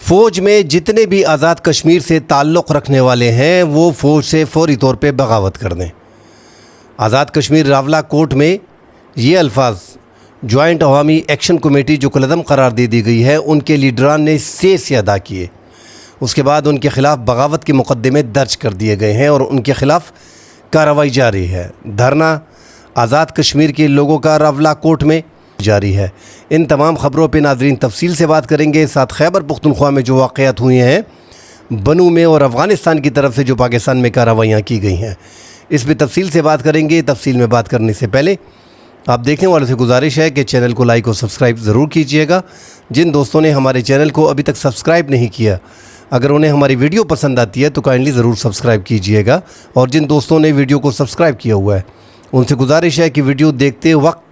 فوج میں جتنے بھی آزاد کشمیر سے تعلق رکھنے والے ہیں وہ فوج سے فوری طور پہ بغاوت کر دیں۔ آزاد کشمیر راولہ کوٹ میں یہ الفاظ جوائنٹ عوامی ایکشن کمیٹی جو کالعدم قرار دے دی گئی ہے ان کے لیڈران نے سے ادا کیے۔ اس کے بعد ان کے خلاف بغاوت کے مقدمے درج کر دیے گئے ہیں اور ان کے خلاف کارروائی جاری ہے۔ دھرنا آزاد کشمیر کے لوگوں کا راولہ کوٹ میں جاری ہے۔ ان تمام خبروں پہ ناظرین تفصیل سے بات کریں گے۔ ساتھ خیبر پختونخوا میں جو واقعات ہوئے ہیں بنو میں اور افغانستان کی طرف سے جو پاکستان میں کارروائیاں کی گئی ہیں اس پہ تفصیل سے بات کریں گے۔ تفصیل میں بات کرنے سے پہلے آپ دیکھنے والوں سے گزارش ہے کہ چینل کو لائک اور سبسکرائب ضرور کیجئے گا۔ جن دوستوں نے ہمارے چینل کو ابھی تک سبسکرائب نہیں کیا، اگر انہیں ہماری ویڈیو پسند آتی ہے تو کائنڈلی ضرور سبسکرائب کیجئے گا، اور جن دوستوں نے ویڈیو کو سبسکرائب کیا ہوا ہے ان سے گزارش ہے کہ ویڈیو دیکھتے وقت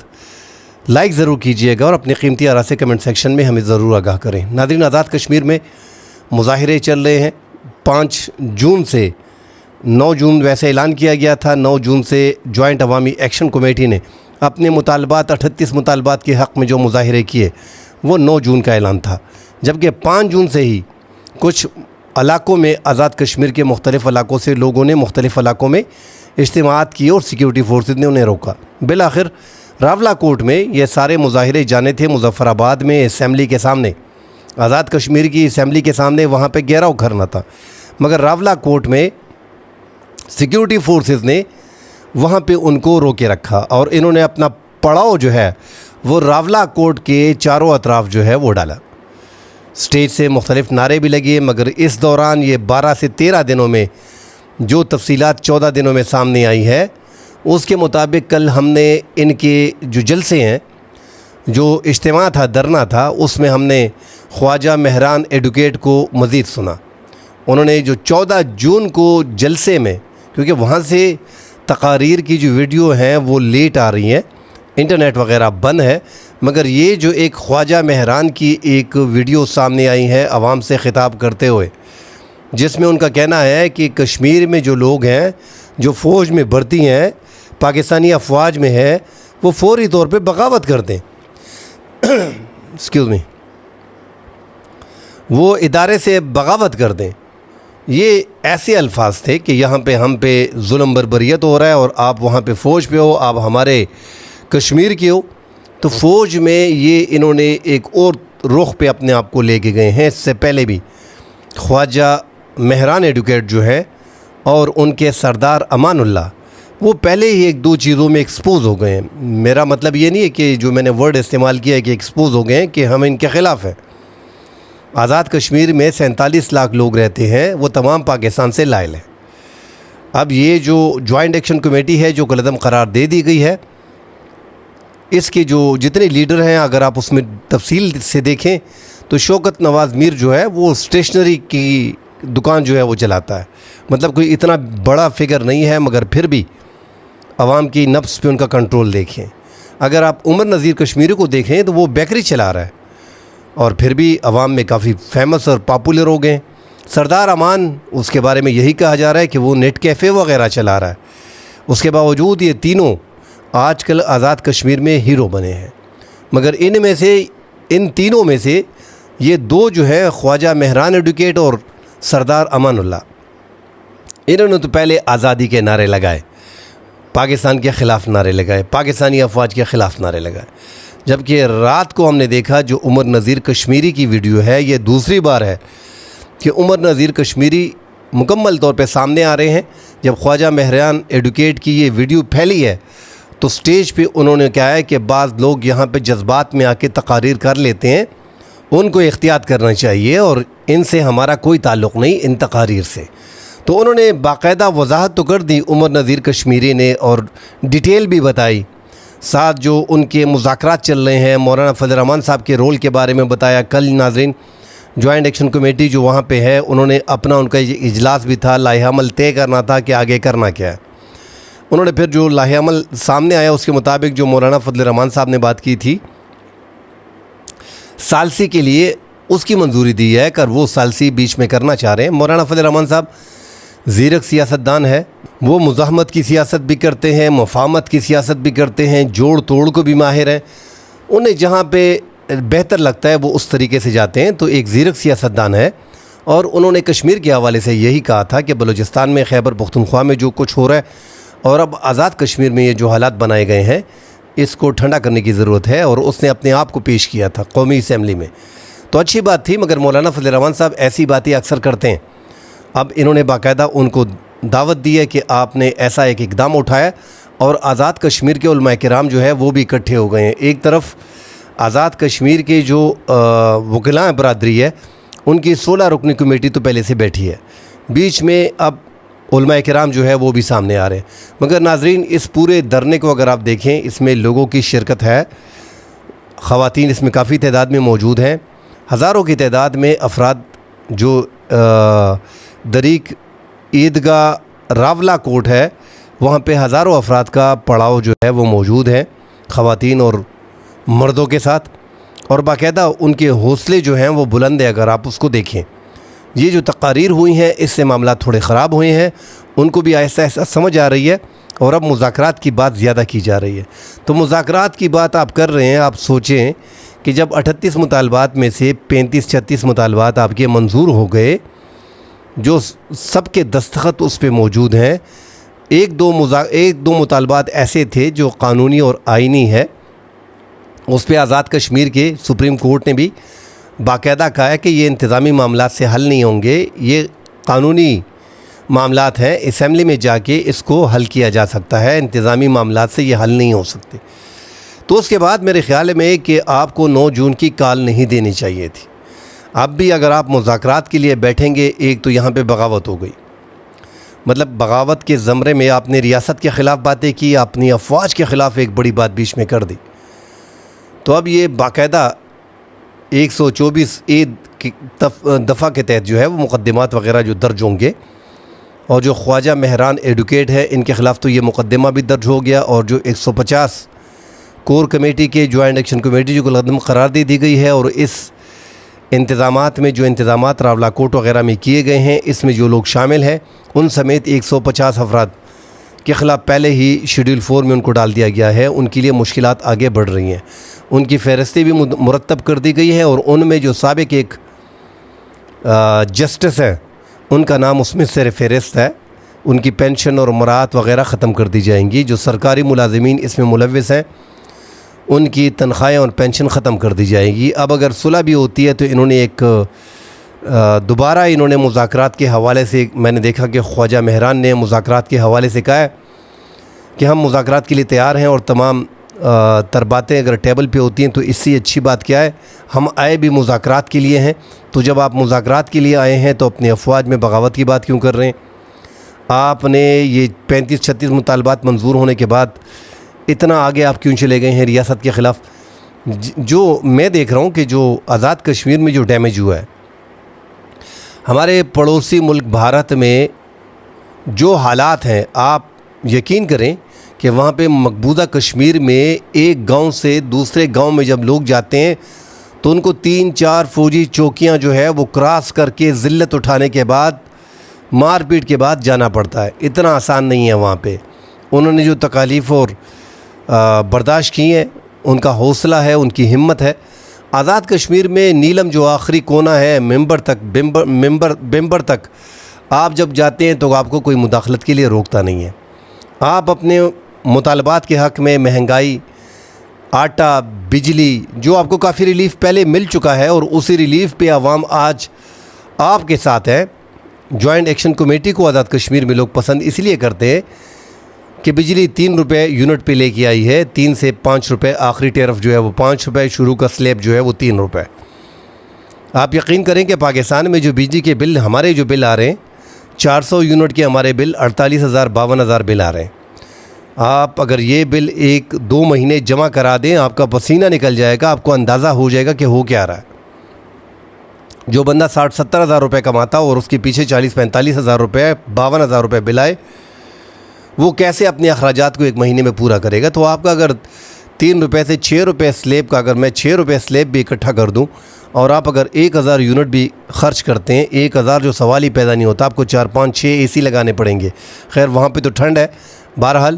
لائک ضرور کیجئے گا اور اپنی قیمتی آراء سے کمنٹ سیکشن میں ہمیں ضرور آگاہ کریں۔ ناظرین، آزاد کشمیر میں مظاہرے چل رہے ہیں 5 جون سے 9 جون ویسے اعلان کیا گیا تھا۔ 9 جون سے جوائنٹ عوامی ایکشن کمیٹی نے اپنے مطالبات 38 مطالبات کے حق میں جو مظاہرے کیے وہ 9 جون کا اعلان تھا، جبکہ 5 جون سے ہی کچھ علاقوں میں آزاد کشمیر کے مختلف علاقوں سے لوگوں نے مختلف علاقوں میں اجتماعات کیے اور سیکیورٹی فورسز نے انہیں روکا۔ بالآخر راولہ کوٹ میں یہ سارے مظاہرے جانے تھے مظفر آباد میں اسمبلی کے سامنے، آزاد کشمیر کی اسمبلی کے سامنے، وہاں پہ گھیراؤ کرنا تھا، مگر راولہ کوٹ میں سیکیورٹی فورسز نے وہاں پہ ان کو روکے رکھا اور انہوں نے اپنا پڑاؤ جو ہے وہ راولہ کوٹ کے چاروں اطراف جو ہے وہ ڈالا۔ سٹیج سے مختلف نعرے بھی لگے، مگر اس دوران یہ 12 سے 13 دنوں میں جو تفصیلات 14 دنوں میں سامنے آئی ہے اس کے مطابق کل ہم نے ان کے جو جلسے ہیں، جو اجتماع تھا، دھرنا تھا، اس میں ہم نے خواجہ مہران ایڈوکیٹ کو مزید سنا۔ انہوں نے جو 14 جون کو جلسے میں، کیونکہ وہاں سے تقاریر کی جو ویڈیو ہیں وہ لیٹ آ رہی ہیں، انٹرنیٹ وغیرہ بند ہے، مگر یہ جو ایک خواجہ مہران کی ایک ویڈیو سامنے آئی ہے عوام سے خطاب کرتے ہوئے، جس میں ان کا کہنا ہے کہ کشمیر میں جو لوگ ہیں جو فوج میں بھرتی ہیں، پاکستانی افواج میں ہے، وہ فوری طور پہ بغاوت کر دیں وہ ادارے سے بغاوت کر دیں۔ یہ ایسے الفاظ تھے کہ یہاں پہ ہم پہ ظلم بربریت ہو رہا ہے اور آپ وہاں پہ فوج پہ ہو، آپ ہمارے کشمیر کے ہو۔ تو فوج میں یہ انہوں نے ایک اور رخ پہ اپنے آپ کو لے کے گئے ہیں۔ اس سے پہلے بھی خواجہ مہران ایڈوکیٹ جو ہے اور ان کے سردار امان اللہ، وہ پہلے ہی 1-2 چیزوں میں ایکسپوز ہو گئے ہیں۔ میرا مطلب یہ نہیں ہے کہ جو میں نے ورڈ استعمال کیا ہے کہ ایکسپوز ہو گئے ہیں کہ ہم ان کے خلاف ہیں۔ آزاد کشمیر میں 47 لاکھ لوگ رہتے ہیں، وہ تمام پاکستان سے لائل ہیں۔ اب یہ جو جوائنٹ ایکشن کمیٹی ہے جو کالعدم قرار دے دی گئی ہے، اس کے جو جتنے لیڈر ہیں اگر آپ اس میں تفصیل سے دیکھیں تو شوکت نواز میر جو ہے وہ اسٹیشنری کی دکان جو ہے وہ چلاتا ہے، مطلب کوئی اتنا بڑا فگر نہیں ہے، مگر پھر بھی عوام کی نفس پہ ان کا کنٹرول دیکھیں۔ اگر آپ عمر نذیر کشمیری کو دیکھیں تو وہ بیکری چلا رہا ہے اور پھر بھی عوام میں کافی فیمس اور پاپولر ہو گئے ہیں۔ سردار امان، اس کے بارے میں یہی کہا جا رہا ہے کہ وہ نیٹ کیفے وغیرہ چلا رہا ہے، اس کے باوجود یہ تینوں آج کل آزاد کشمیر میں ہیرو بنے ہیں۔ مگر ان تینوں میں سے یہ 2 جو ہے خواجہ مہران ایڈوکیٹ اور سردار امان اللہ، انہوں نے تو پہلے آزادی کے نعرے لگائے، پاکستان کے خلاف نعرے لگائے، پاکستانی افواج کے خلاف نعرے لگائے، جبکہ رات کو ہم نے دیکھا جو عمر نذیر کشمیری کی ویڈیو ہے، یہ دوسری بار ہے کہ عمر نذیر کشمیری مکمل طور پہ سامنے آ رہے ہیں۔ جب خواجہ مہران ایڈوکیٹ کی یہ ویڈیو پھیلی ہے تو سٹیج پہ انہوں نے کہا ہے کہ بعض لوگ یہاں پہ جذبات میں آ کے تقاریر کر لیتے ہیں، ان کو احتیاط کرنا چاہیے اور ان سے ہمارا کوئی تعلق نہیں، ان تقاریر سے۔ تو انہوں نے باقاعدہ وضاحت تو کر دی عمر نذیر کشمیری نے، اور ڈیٹیل بھی بتائی، ساتھ جو ان کے مذاکرات چل رہے ہیں مولانا فضل الرحمان صاحب کے رول کے بارے میں بتایا۔ کل ناظرین جوائنٹ ایکشن کمیٹی جو وہاں پہ ہے انہوں نے ان کا اجلاس بھی تھا، لائحہ عمل طے کرنا تھا کہ آگے کرنا کیا ہے۔ انہوں نے پھر جو لائحہ عمل سامنے آیا اس کے مطابق جو مولانا فضل الرحمان صاحب نے بات کی تھی ثالثی کے لیے، اس کی منظوری دی ہے کہ وہ ثالثی بیچ میں کرنا چاہ رہے ہیں۔ مولانا فضل الرحمان صاحب زیرک سیاستدان ہے، وہ مزاحمت کی سیاست بھی کرتے ہیں، مفاہمت کی سیاست بھی کرتے ہیں، جوڑ توڑ کو بھی ماہر ہیں۔ انہیں جہاں پہ بہتر لگتا ہے وہ اس طریقے سے جاتے ہیں۔ تو ایک زیرک سیاستدان ہے اور انہوں نے کشمیر کے حوالے سے یہی کہا تھا کہ بلوچستان میں خیبر پختونخوا میں جو کچھ ہو رہا ہے اور اب آزاد کشمیر میں یہ جو حالات بنائے گئے ہیں اس کو ٹھنڈا کرنے کی ضرورت ہے، اور اس نے اپنے آپ کو پیش کیا تھا قومی اسمبلی میں۔ تو اچھی بات تھی، مگر مولانا فضل الرحمان صاحب ایسی باتیں اکثر کرتے ہیں۔ اب انہوں نے باقاعدہ ان کو دعوت دی ہے کہ آپ نے ایسا ایک اقدام اٹھایا، اور آزاد کشمیر کے علماء کرام جو ہے وہ بھی اکٹھے ہو گئے ہیں۔ ایک طرف آزاد کشمیر کے جو وکلاء برادری ہے ان کی 16 رکنی کمیٹی تو پہلے سے بیٹھی ہے، بیچ میں اب علماء کرام جو ہے وہ بھی سامنے آ رہے ہیں۔ مگر ناظرین، اس پورے دھرنے کو اگر آپ دیکھیں، اس میں لوگوں کی شرکت ہے، خواتین اس میں کافی تعداد میں موجود ہیں، ہزاروں کی تعداد میں افراد جو دریق عیدگاہ راولہ کوٹ ہے وہاں پہ ہزاروں افراد کا پڑاؤ جو ہے وہ موجود ہے، خواتین اور مردوں کے ساتھ، اور باقاعدہ ان کے حوصلے جو ہیں وہ بلند ہیں۔ اگر آپ اس کو دیکھیں، یہ جو تقاریر ہوئی ہیں اس سے معاملات تھوڑے خراب ہوئے ہیں، ان کو بھی آہستہ آہستہ سمجھ آ رہی ہے، اور اب مذاکرات کی بات زیادہ کی جا رہی ہے۔ تو مذاکرات کی بات آپ کر رہے ہیں، آپ سوچیں کہ جب 38 مطالبات میں سے 35-36 مطالبات آپ کے منظور ہو گئے، جو سب کے دستخط اس پہ موجود ہیں، ایک دو مطالبات ایسے تھے جو قانونی اور آئینی ہے، اس پہ آزاد کشمیر کے سپریم کورٹ نے بھی باقاعدہ کہا ہے کہ یہ انتظامی معاملات سے حل نہیں ہوں گے، یہ قانونی معاملات ہیں، اسمبلی میں جا کے اس کو حل کیا جا سکتا ہے، انتظامی معاملات سے یہ حل نہیں ہو سکتے۔ تو اس کے بعد میرے خیال میں کہ آپ کو 9 جون کی کال نہیں دینی چاہیے تھی۔ اب بھی اگر آپ مذاکرات کے لیے بیٹھیں گے، ایک تو یہاں پہ بغاوت ہو گئی، مطلب بغاوت کے زمرے میں آپ نے ریاست کے خلاف باتیں کی، اپنی افواج کے خلاف ایک بڑی بات بیچ میں کر دی۔ تو اب یہ باقاعدہ 124 دفعہ کے تحت جو ہے وہ مقدمات وغیرہ جو درج ہوں گے، اور جو خواجہ مہران ایڈوکیٹ ہے ان کے خلاف تو یہ مقدمہ بھی درج ہو گیا، اور جو 150 کور کمیٹی کے جوائنٹ ایکشن کمیٹی جو قرار دی گئی ہے، اور اس انتظامات میں جو انتظامات راولہ کوٹ وغیرہ میں کیے گئے ہیں اس میں جو لوگ شامل ہیں ان سمیت 150 افراد کے خلاف پہلے ہی شیڈول 4 میں ان کو ڈال دیا گیا ہے۔ ان کے لیے مشکلات آگے بڑھ رہی ہیں، ان کی فہرستیں بھی مرتب کر دی گئی ہیں، اور ان میں جو سابق ایک جسٹس ہیں ان کا نام اس میں سر فہرست ہے، ان کی پینشن اور مراعات وغیرہ ختم کر دی جائیں گی۔ جو سرکاری ملازمین اس میں ملوث ہیں ان کی تنخواہیں اور پینشن ختم کر دی جائے گی۔ اب اگر صلح بھی ہوتی ہے تو انہوں نے ایک دوبارہ مذاکرات کے حوالے سے، میں نے دیکھا کہ خواجہ مہران نے مذاکرات کے حوالے سے کہا ہے کہ ہم مذاکرات کے لیے تیار ہیں، اور تمام تر باتیں اگر ٹیبل پہ ہوتی ہیں تو اس سے اچھی بات کیا ہے، ہم آئے بھی مذاکرات کے لیے ہیں۔ تو جب آپ مذاکرات کے لیے آئے ہیں تو اپنی افواج میں بغاوت کی بات کیوں کر رہے ہیں؟ آپ نے یہ 35-36 مطالبات منظور ہونے کے بعد اتنا آگے آپ کیوں چلے گئے ہیں ریاست کے خلاف؟ جو میں دیکھ رہا ہوں کہ جو آزاد کشمیر میں جو ڈیمیج ہوا ہے، ہمارے پڑوسی ملک بھارت میں جو حالات ہیں، آپ یقین کریں کہ وہاں پہ مقبوضہ کشمیر میں ایک گاؤں سے دوسرے گاؤں میں جب لوگ جاتے ہیں تو ان کو 3-4 فوجی چوکیاں جو ہے وہ کراس کر کے ذلت اٹھانے کے بعد، مار پیٹ کے بعد جانا پڑتا ہے۔ اتنا آسان نہیں ہے وہاں پہ۔ انہوں نے جو تکالیف اور برداشت کی ہیں، ان کا حوصلہ ہے، ان کی ہمت ہے۔ آزاد کشمیر میں نیلم جو آخری کونا ہے، ممبر تک آپ جب جاتے ہیں تو آپ کو کوئی مداخلت کے لیے روکتا نہیں ہے۔ آپ اپنے مطالبات کے حق میں مہنگائی، آٹا، بجلی، جو آپ کو کافی ریلیف پہلے مل چکا ہے، اور اسی ریلیف پہ عوام آج آپ کے ساتھ ہے۔ جوائنٹ ایکشن کمیٹی کو آزاد کشمیر میں لوگ پسند اس لیے کرتے ہیں کہ بجلی 3 روپے یونٹ پہ لے کے آئی ہے، 3 سے 5 روپے، آخری ٹیرف جو ہے وہ 5 روپے، شروع کا سلیب جو ہے وہ 3 روپے۔ آپ یقین کریں کہ پاکستان میں جو بجلی کے بل، ہمارے جو بل آ رہے ہیں 400 یونٹ کے، ہمارے بل 48,000 52,000 بل آ رہے ہیں۔ آپ اگر یہ بل 1-2 مہینے جمع کرا دیں، آپ کا پسینہ نکل جائے گا، آپ کو اندازہ ہو جائے گا کہ ہو کیا رہا ہے۔ جو بندہ 60-70 ہزار روپے کماتا اور اس کے پیچھے 40-45 ہزار روپے، 52,000 روپے بل آئے، وہ کیسے اپنے اخراجات کو 1 مہینے میں پورا کرے گا؟ تو آپ کا اگر 3 روپے سے 6 روپے سلیب کا، اگر میں 6 روپے سلیب بھی اکٹھا کر دوں، اور آپ اگر 1,000 یونٹ بھی خرچ کرتے ہیں، 1,000 جو سوال ہی پیدا نہیں ہوتا، آپ کو 4-5-6 اے سی لگانے پڑیں گے۔ خیر وہاں پہ تو ٹھنڈ ہے، بہرحال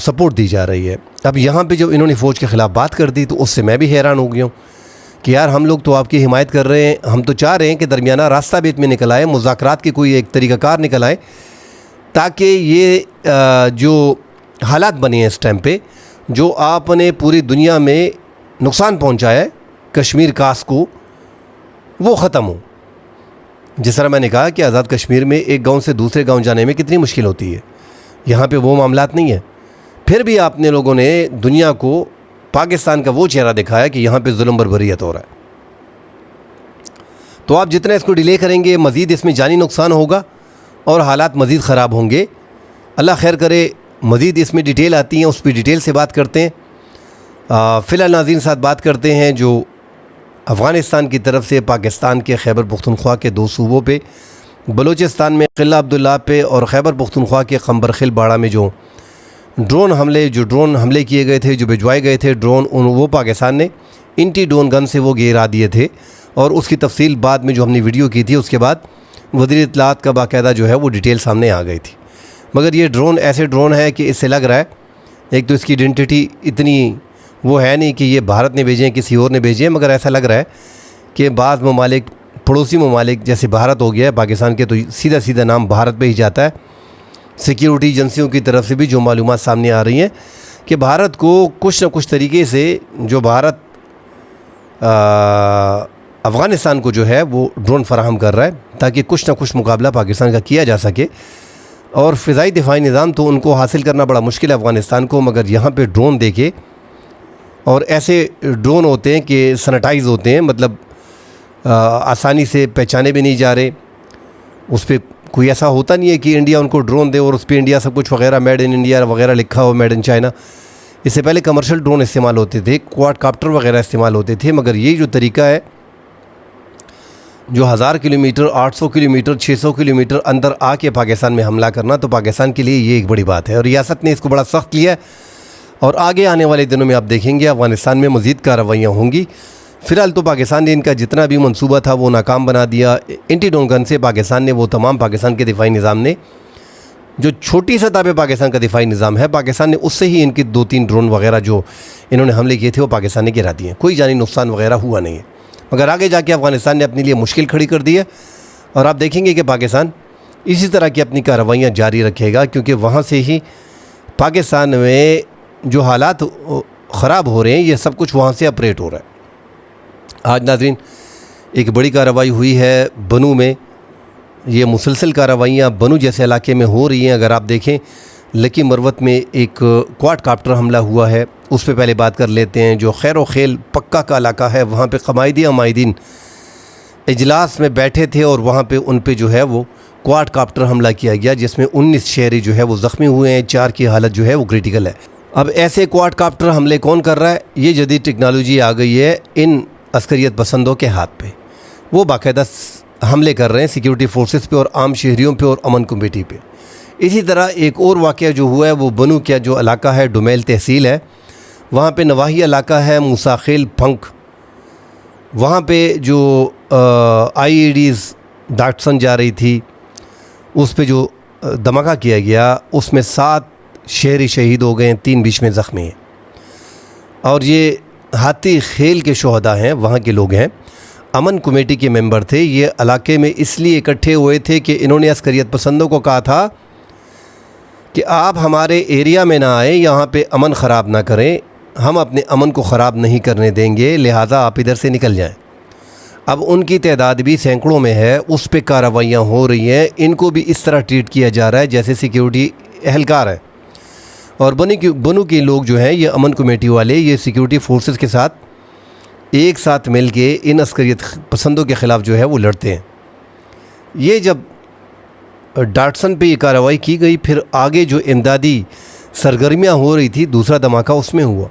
سپورٹ دی جا رہی ہے۔ اب یہاں پہ جب انہوں نے فوج کے خلاف بات کر دی تو اس سے میں بھی حیران ہو گیا ہوں کہ یار ہم لوگ تو آپ کی حمایت کر رہے ہیں، ہم تو چاہ رہے ہیں کہ درمیانہ راستہ بیت میں نکل آئے، مذاکرات کی کوئی ایک طریقہ کار نکل آئے، تاکہ یہ جو حالات بنے ہیں اس ٹائم پہ، جو آپ نے پوری دنیا میں نقصان پہنچایا ہے کشمیر کاس کو، وہ ختم ہو۔ جس طرح میں نے کہا کہ آزاد کشمیر میں ایک گاؤں سے دوسرے گاؤں جانے میں کتنی مشکل ہوتی ہے، یہاں پہ وہ معاملات نہیں ہیں۔ پھر بھی آپ نے لوگوں نے دنیا کو پاکستان کا وہ چہرہ دکھایا کہ یہاں پہ ظلم بربریت ہو رہا ہے۔ تو آپ جتنا اس کو ڈیلے کریں گے مزید اس میں جانی نقصان ہوگا اور حالات مزید خراب ہوں گے۔ اللہ خیر کرے، مزید اس میں ڈیٹیل آتی ہیں، اس پہ ڈیٹیل سے بات کرتے ہیں۔ فی الحال ناظرین ساتھ بات کرتے ہیں جو افغانستان کی طرف سے پاکستان کے خیبر پختونخوا کے دو صوبوں پہ، بلوچستان میں قلعہ عبداللہ پہ اور خیبر پختونخوا کے قمبرخل باڑہ میں جو ڈرون حملے کیے گئے تھے، جو بھجوائے گئے تھے ڈرون، وہ پاکستان نے اینٹی ڈرون گن سے وہ گرا دیے تھے، اور اس کی تفصیل بعد میں جو ہم نے ویڈیو کی تھی اس کے بعد وزیر اطلاعات کا باقاعدہ جو ہے وہ ڈیٹیل سامنے آ گئی تھی۔ مگر یہ ڈرون ایسے ڈرون ہے کہ اس سے لگ رہا ہے، ایک تو اس کی آئیڈینٹی اتنی وہ ہے نہیں کہ یہ بھارت نے بھیجے ہیں کسی اور نے بھیجے ہیں، مگر ایسا لگ رہا ہے کہ بعض ممالک، پڑوسی ممالک جیسے بھارت ہو گیا ہے پاکستان کے، تو سیدھا نام بھارت پہ ہی جاتا ہے۔ سیکیورٹی ایجنسیوں کی طرف سے بھی جو معلومات سامنے آ رہی ہیں کہ بھارت کو کچھ نہ کچھ طریقے سے جو بھارت افغانستان کو جو ہے وہ ڈرون فراہم کر رہا ہے تاکہ کچھ نہ کچھ مقابلہ پاکستان کا کیا جا سکے۔ اور فضائی دفاعی نظام تو ان کو حاصل کرنا بڑا مشکل ہے افغانستان کو، مگر یہاں پہ ڈرون دیکھے، اور ایسے ڈرون ہوتے ہیں کہ سینیٹائز ہوتے ہیں، مطلب آسانی سے پہچانے بھی نہیں جا رہے، اس پہ کوئی ایسا ہوتا نہیں ہے کہ انڈیا ان کو ڈرون دے اور اس پہ انڈیا سب کچھ وغیرہ میڈ ان انڈیا وغیرہ لکھا ہو، میڈ ان چائنا۔ اس سے پہلے کمرشل ڈرون استعمال ہوتے تھے، کوارڈ کاپٹر وغیرہ استعمال ہوتے تھے، مگر یہ جو طریقہ ہے جو 1000 کلومیٹر، 800 کلومیٹر، 600 کلومیٹر اندر آ کے پاکستان میں حملہ کرنا، تو پاکستان کے لیے یہ ایک بڑی بات ہے، اور ریاست نے اس کو بڑا سخت لیا ہے، اور آگے آنے والے دنوں میں آپ دیکھیں گے افغانستان میں مزید کارروائیاں ہوں گی۔ فی الحال تو پاکستان نے ان کا جتنا بھی منصوبہ تھا وہ ناکام بنا دیا۔ اینٹی ڈرون گن سے پاکستان نے وہ تمام، پاکستان کے دفاعی نظام نے جو چھوٹی سطح پہ پاکستان کا دفاعی نظام ہے، پاکستان نے اس سے ہی ان کی 2-3 ڈرون وغیرہ جو انہوں نے حملے کیے تھے وہ پاکستان نے گرا دیے ہیں، کوئی جانی نقصان وغیرہ ہوا نہیں ہے۔ مگر آگے جا کے افغانستان نے اپنے لیے مشکل کھڑی کر دی ہے، اور آپ دیکھیں گے کہ پاکستان اسی طرح کی اپنی کارروائیاں جاری رکھے گا، کیونکہ وہاں سے ہی پاکستان میں جو حالات خراب ہو رہے ہیں یہ سب کچھ وہاں سے اپریٹ ہو رہا ہے۔ آج ناظرین ایک بڑی کارروائی ہوئی ہے بنو میں، یہ مسلسل کارروائیاں بنو جیسے علاقے میں ہو رہی ہیں۔ اگر آپ دیکھیں لکی مروت میں ایک کوارڈ کاپٹر حملہ ہوا ہے، اس پہ پہلے بات کر لیتے ہیں۔ جو خیر و خیل پکا کا علاقہ ہے، وہاں پہ قمائدین اجلاس میں بیٹھے تھے، اور وہاں پہ ان پہ جو ہے وہ کوارڈ کاپٹر حملہ کیا گیا، جس میں 19 شہری جو ہے وہ زخمی ہوئے ہیں، 4 کی حالت جو ہے وہ کریٹیکل ہے۔ اب ایسے کوارڈ کاپٹر حملے کون کر رہا ہے؟ یہ جدید ٹیکنالوجی آ گئی ہے ان عسکریت پسندوں کے ہاتھ پہ، وہ باقاعدہ حملے کر رہے ہیں سیکیورٹی فورسز پہ اور عام شہریوں پہ اور امن کمیٹی پہ۔ اسی طرح ایک اور واقعہ جو ہوا ہے وہ بنو کا جو علاقہ ہے، ڈومیل تحصیل ہے، وہاں پہ نواحی علاقہ ہے موسیخیل پھنک، وہاں پہ جو آئی ای ڈیز ڈاٹسن جا رہی تھی، اس پہ جو دھماکہ کیا گیا، اس میں 7 شہری شہید ہو گئے ہیں، 3 بیچ میں زخمی ہیں۔ اور یہ ہاتھی خیل کے شہداء ہیں، وہاں کے لوگ ہیں، امن کمیٹی کے ممبر تھے۔ یہ علاقے میں اس لیے اکٹھے ہوئے تھے کہ انہوں نے عسکریت پسندوں کو کہا تھا کہ آپ ہمارے ایریا میں نہ آئیں، یہاں پہ امن خراب نہ کریں، ہم اپنے امن کو خراب نہیں کرنے دیں گے، لہٰذا آپ ادھر سے نکل جائیں۔ اب ان کی تعداد بھی سینکڑوں میں ہے، اس پہ کارروائیاں ہو رہی ہیں، ان کو بھی اس طرح ٹریٹ کیا جا رہا ہے جیسے سیکیورٹی اہلکار ہیں۔ اور بنو کے لوگ جو ہیں، یہ امن کمیٹی والے، یہ سیکیورٹی فورسز کے ساتھ ایک ساتھ مل کے ان عسکریت پسندوں کے خلاف جو ہے وہ لڑتے ہیں۔ یہ جب ڈاٹسن پہ یہ کارروائی کی گئی، پھر آگے جو امدادی سرگرمیاں ہو رہی تھی، دوسرا دھماکہ اس میں ہوا،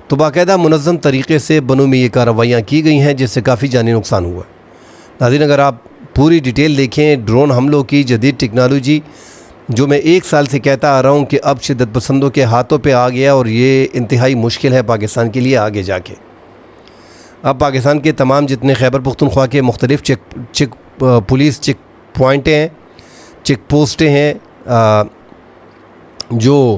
تو باقاعدہ منظم طریقے سے بنو میں یہ کارروائیاں کی گئی ہیں، جس سے کافی جانی نقصان ہوا ہے۔ ناظرین اگر آپ پوری ڈیٹیل دیکھیں ڈرون حملوں کی، جدید ٹیکنالوجی جو میں 1 سال سے کہتا آ رہا ہوں کہ اب شدت پسندوں کے ہاتھوں پہ آ گیا، اور یہ انتہائی مشکل ہے پاکستان کے لیے آگے جا کے۔ اب پاکستان کے تمام جتنے خیبر پختونخوا کے مختلف پولیس چیک پوائنٹیں ہیں، چیک پوسٹیں ہیں، جو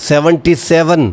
77